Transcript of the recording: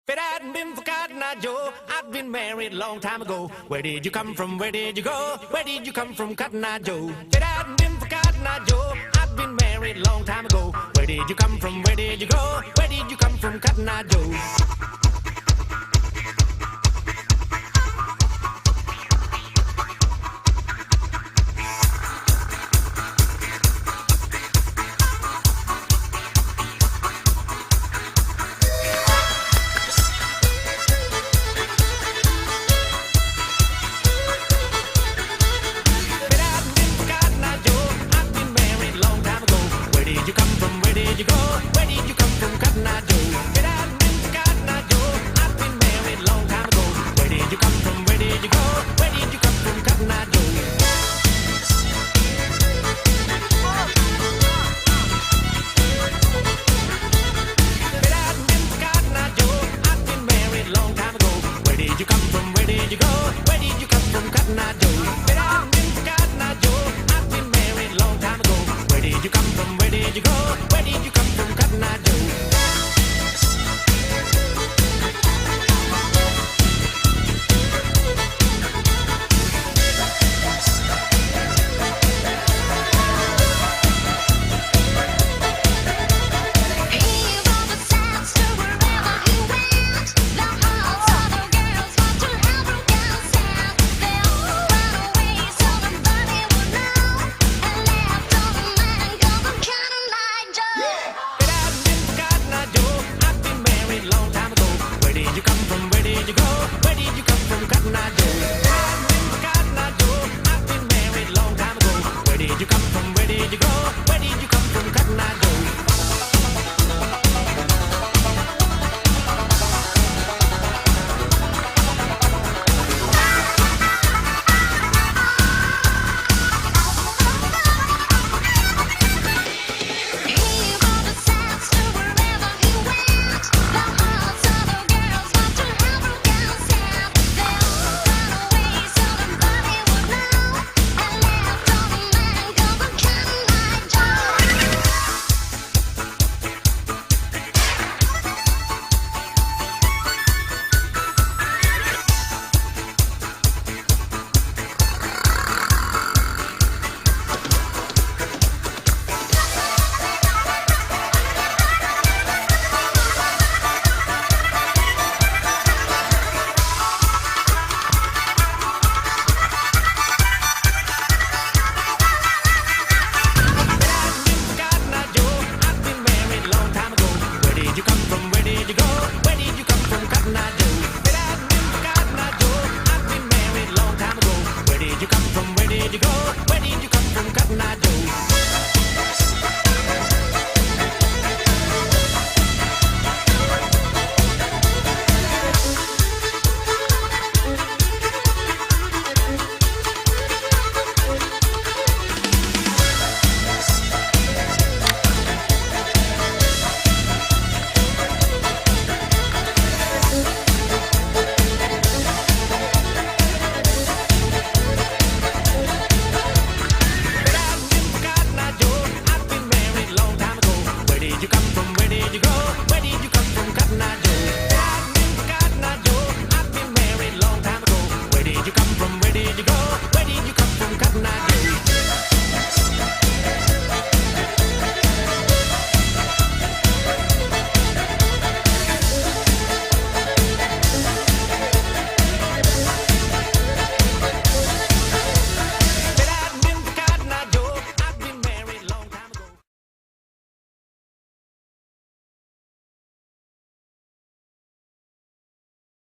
If it hadn't been for Cotton Eye Joe, I'd been married a long time ago. Where did you come from? Where did you go? Where did you come from, Cotton Eye Joe? If it hadn't been for Cotton Eye Joe, I'd been married a long time ago. Where did you come from? Where did you go? Where did you come from, Cotton Eye Joe? If it hadn't been for Cotton Eye Joe, I'd been married a long time ago. Where did you come from? Where did you go?